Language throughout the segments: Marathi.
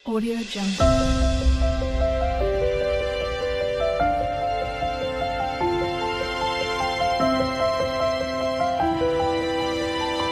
Audio Jungle.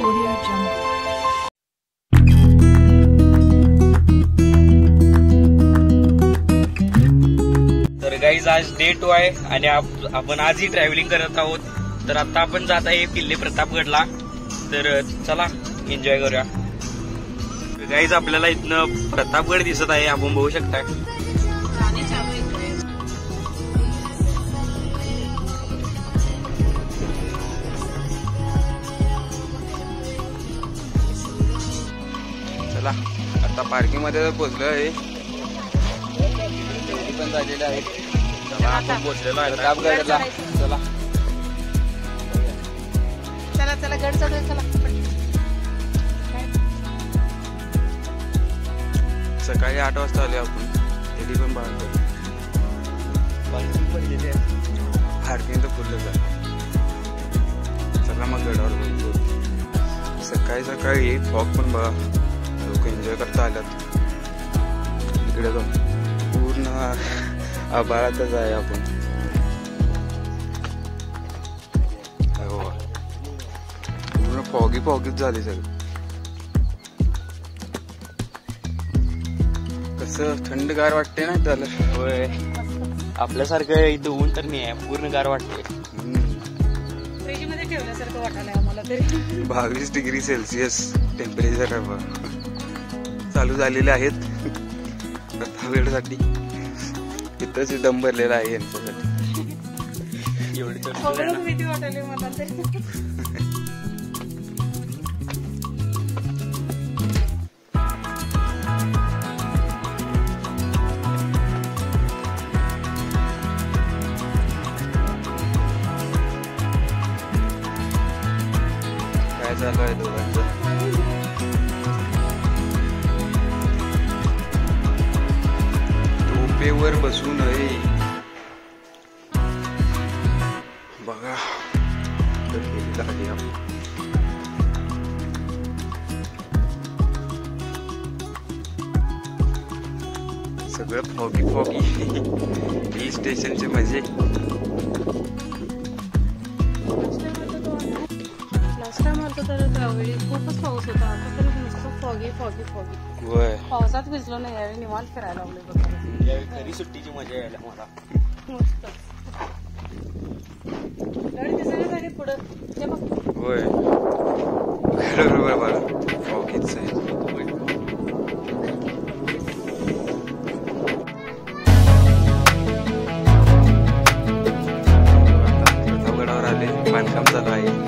Audio Jungle. तर गाईज आज डे 2 आहे आणि आपण आजही ट्रॅव्हलिंग करत आहोत. तर आता आपण जात आहे किल्ले प्रतापगडला. तर चला एन्जॉय करूया. गाईज आपल्याला इथनं प्रतापगड दिसत आहे, आपण बघू शकताय. चला आता पार्किंग मध्ये पोहोचलो आहे. पण झालेले आहेत. चला आपण पोहोचलेलो आहे प्रतापगडला. चला चला चला गड चढूया चला. सकाळी 8 वाजता आले आपण. तरी पण पार्किंग तर फुलच आहे. चला मग गडावर बघतो. सकाळी सकाळी फॉग पण बघा, लोक एन्जॉय करता आल्यात. इकडे जाऊन पूर्ण आभाळातच आहे आपण. पूर्ण फॉगी फॉगीच झाली सगळं. कसं थंडगार वाटते ना त्याला. होय, आपल्यासारखं इथं ऊन तर नाही आहे, पूर्ण गार वाटते. फ्रीज मध्ये ठेवल्यासारखं वाटायला आम्हाला तरी. 22 डिग्री सेल्सिअस टेम्परेचर आहे बघा. चालू झालेले आहेत प्रतापगडसाठी. इथंच दम भरलेला आहे यांच्यासाठी. एवढी तर सगळं भीती वाटायला मला तरी. काय चालू आहे दोघांचं. टोपेवर बसू नये बघा. सगळं फॉगी फॉगी. हिल स्टेशनचे मजे. लास्ट टाइम आलतो तर त्यावेळी खूपच पाऊस होता. आता तरी नुसतं फॉगी फॉगी फॉगी. होय, पावसात भिजलो नाही, यावेळी निवांत फिरायला लागले बघा. यावेळी खरी सुट्टीची मजा यायला मला. मस्त गाडी दिसायला झाली पुढं ते बघ. होय बरोबर बघा. फॉगीच आहे. प्रतापगडावर आले. बांधकाम चालू आहे.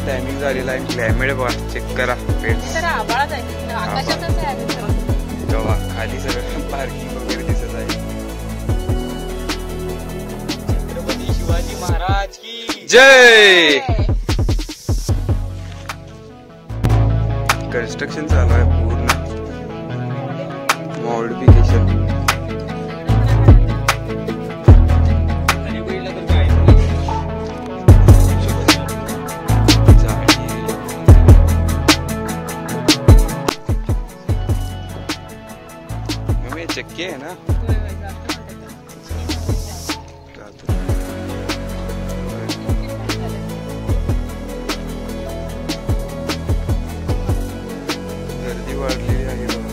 टायमिंग झालेला आहे. क्लायमेट बघा, चेक करा. तर आभाळात आहे, आकाशातच आहे. तेव्हा खाली सगळं पार्किंग वगैरे दिसत आहे. छत्रपती शिवाजी महाराज की जय. कन्स्ट्रक्शन चालू आहे पूर्ण. मॉडिफिकेशन. चक्की आहे ना. गर्दी वाढलेली आहे बघा.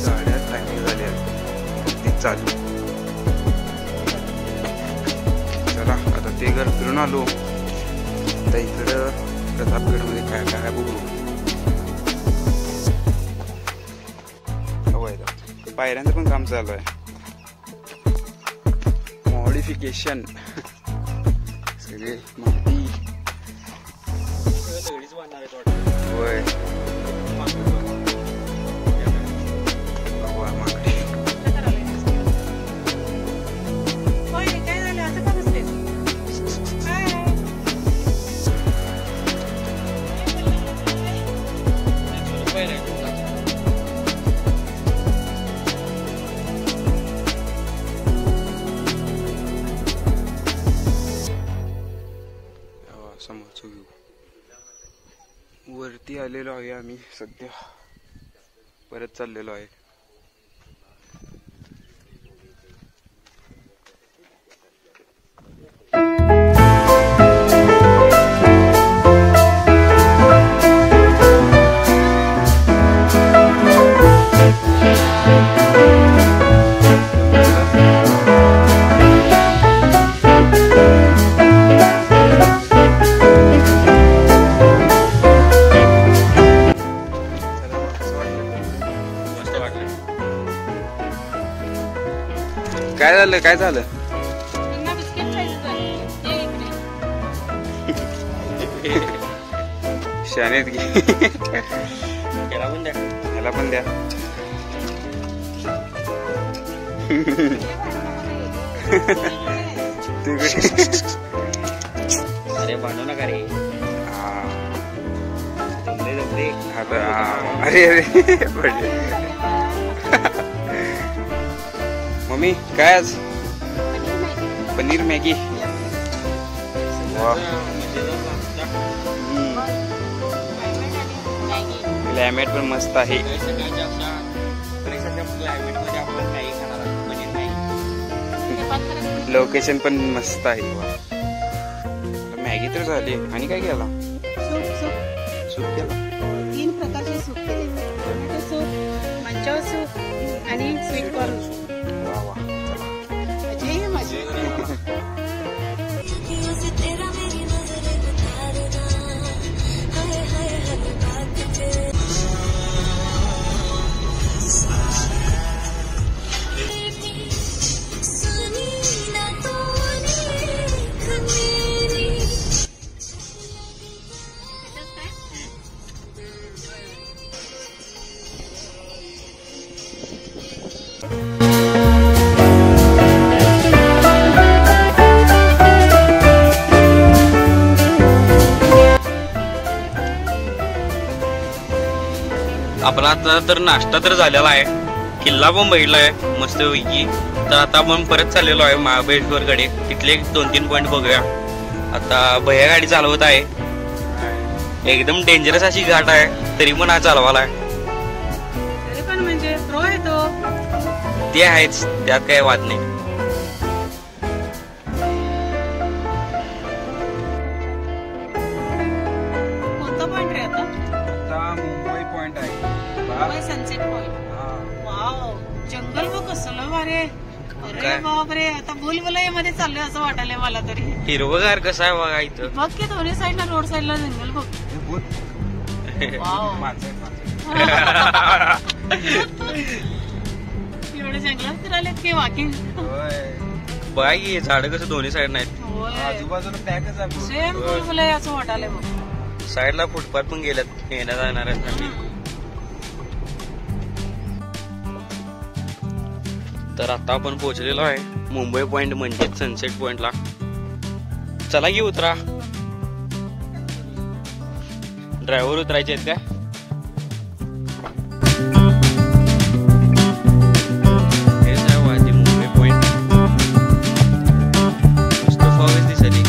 8:30 टायमिंग झाली आहे. ती चालू. चला आता ते घर फिरून आलो. आता इकडं प्रतापगडमध्ये काय काय बघू. पायऱ्यांचं पण काम चालू आहे. मॉडिफिकेशन सगळे माहिती होय वा, माकडे. होय, काय झालं असं का बसले? काय? समोरचं व्ह्यू. वरती आलेलो आहे आम्ही सध्या, परत चाललेलो आहे. काय झालं काय झालं? त्यांना बिस्किट खायचं झालं. ये इकडे. शानेत घे. त्याला पण द्या. ह्याला पण द्या. तू कुठे? अरे भांडू नका रे. जमले जमले. अरे अरे पडले. मम्मी काय आज? पनीर मॅगी. वा, क्लायमेट पण मस्त आहे. लोकेशन पण मस्त आहे. मॅगी तर झाली आणि काय केला? सूप केला. 3 प्रकारचे सूप केले. टोमॅटो सूप, मंचाव सूप आणि स्वीट कॉर्न सूप. वा वा, चला. मजा आहे माझी. आपला आता तर नाश्ता तर झालेला आहे, किल्ला पण बघितलाय मस्त पैकी. तर आता आपण परत चाललेलो आहे महाबळेश्वर कडे. तिथले 2-3 पॉइंट बघूया. आता भैया गाडी चालवत आहे. एकदम डेंजरस अशी घाट आहे, तरी पण हा चालवाला. तरी पण म्हणजे प्रो आहे तो. ते आहेच, त्यात काही वाद नाही. कोणता पॉइंट रे आता? आता मुंबई पॉइंट आहे. Mumbai sunset point. वाव, जंगल बघ कसलं भारी आहे. अरे बापरे, आता भूलभुलैयामध्ये चाललोय असं वाटायलंय मला तरी. हिरवगार कसं आहे बघा इथं. बघ की दोन्ही साईडला, रोड साईडला जंगल बघ. वाव. एवढे जंगलात फिरायलेत की वॉकिंग. बघा की झाड कसं दोन्ही साईड नाहीत. आजूबाजूला पॅकच आहे. सेम भूलभुलैया असं वाटायलंय बघ. साईडला फुटपाथ पण गेल्यात येण्या जाणाऱ्यांसाठी. तर आता आपण पोहोचलेलो आहे मुंबई पॉइंट म्हणजे सनसेट पॉइंटला. चला की उतरा. ड्रायव्हर उतरायचे आहेत का? हेच आहे वाजी मुंबई पॉइंट. मस्त फॉगच दिसली.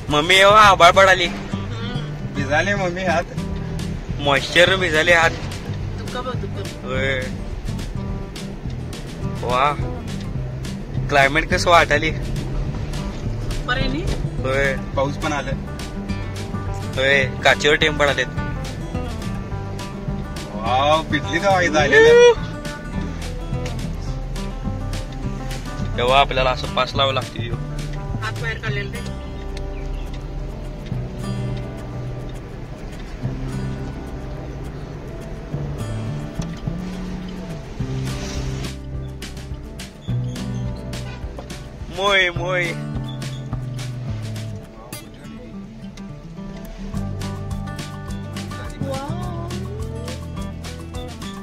मम्मी एव्हा आभाळ पडाली. भिजाले मम्मी हात. मॉइश्चर भिजाले हात. दुःख बघ दुःख. होय. वा, क्लायमेट कसं वाटाली. बरे नी. होय, पाऊस पण आलं. होय काचेवर टेम पडालेत. वाव पिटली का वाईट आलेलं. तेव्हा आपल्याला असं पास लावावं लागते. हात बाहेर काढलेलं ते. मोय मोय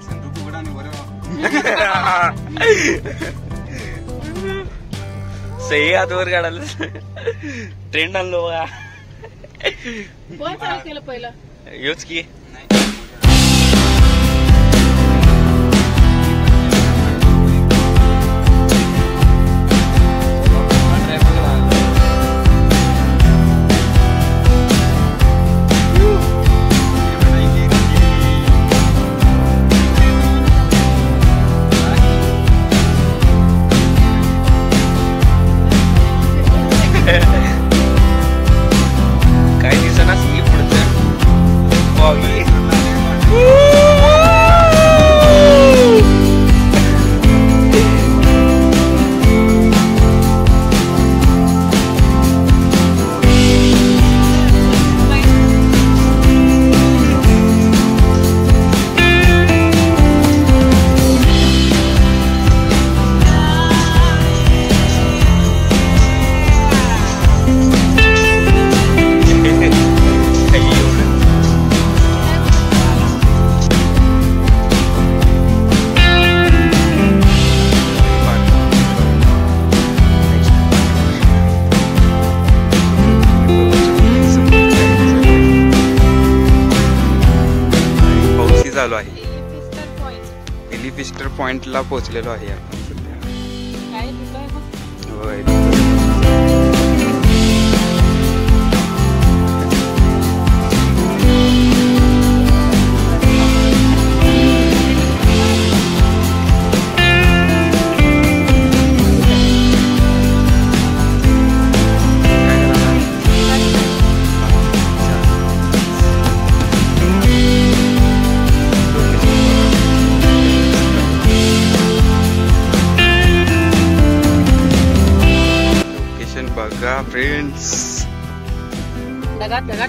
संतू फुगडा आणि बरं सही हातवर काढायला ट्रेंड आणलो बघा. कोण चालू केलं पहिलं? योच की काय दिसनाच की पुढचं. वावी चालू आहे. एलिफिस्टर पॉइंटला पोहोचलेलो आहे आपण सध्या. काय दिसतंय बघ. होय बघा फ्रेंड्स. ढगात ढगात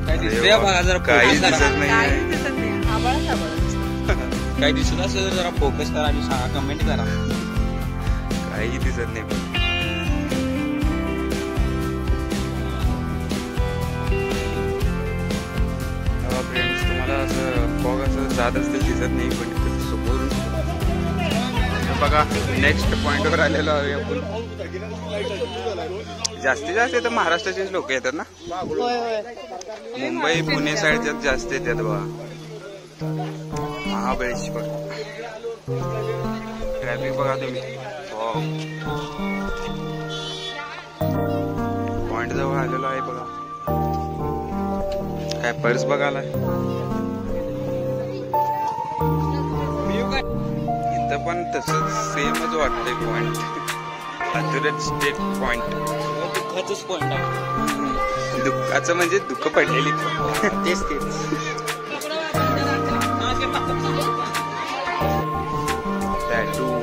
काय दिसतंय बघा जरा काही focus दिसत करा. नाही. काही दिसत नाही. आभाळच आभाळ. काय दिसत असेल तर जरा फोकस करा आणि सांगा, कमेंट करा. काही दिसत नाही. फ्रेंड्स तुम्हाला असं फॉग असं जात असतं दिसत नाही पण समोरून बघा नेक्स्ट पॉइंटवर आलेलो आहे आपण. जास्तीत जास्त तर महाराष्ट्राचेच लोक येतात ना. होय होय. मुंबई पुणे साईडच्यात जास्त येतात बघा. महाबळेश्वर ट्रॅफिक बघा तुम्ही. पॉइंट जवळ आलेलो आहे बघा. काय पर्स बघायला इथं पण तसंच सेमच वाटतंय पॉइंट. अधुरच स्टेट पॉइंट. दुःखाचंच पॉइंट आहे. दुःखाचं म्हणजे दुःख पडलेली. तेच तेच. टॅटू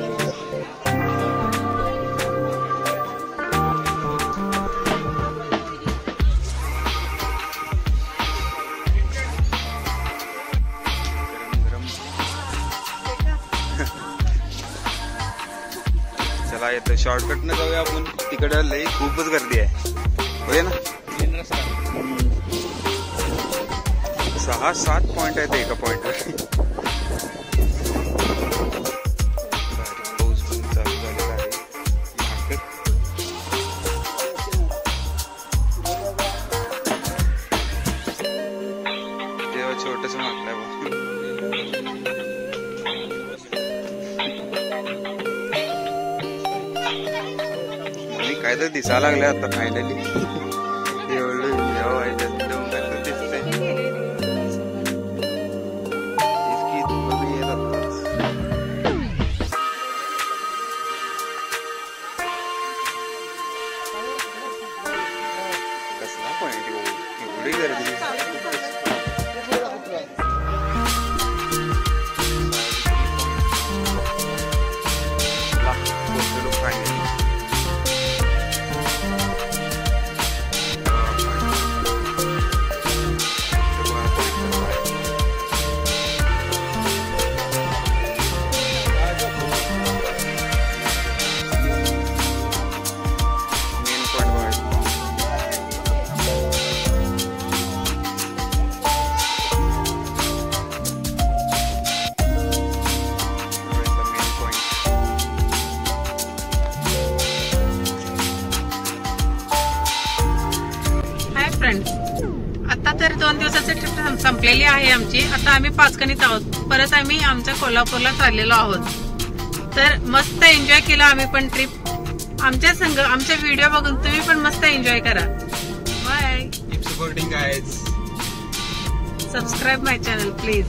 चला येतं शॉर्टकट न जाऊया आपण. तिकडं लई खूपच गर्दी आहे होय ना. 6-7 पॉइंट आहेत एका पॉइंटवर. पाऊस पण चालू झालेला आहे. तेव्हा छोटस मागलंय मुली काय तर दिसायला लागल्या आता फायनली. एवढं डोंगर दिसतंय. कसला पॉइंट एवढी गर्दी. 2 दिवसाची ट्रिप संपलेली आहे आमची. आता आम्ही पाचगणीत आहोत. परत आम्ही आमच्या कोल्हापूरला चाललेलो आहोत. तर मस्त एन्जॉय केला आम्ही पण ट्रिप. आमच्या संग आमचे व्हिडिओ बघून तुम्ही पण मस्त एन्जॉय करा. Bye. Keep supporting guys. Subscribe my channel please.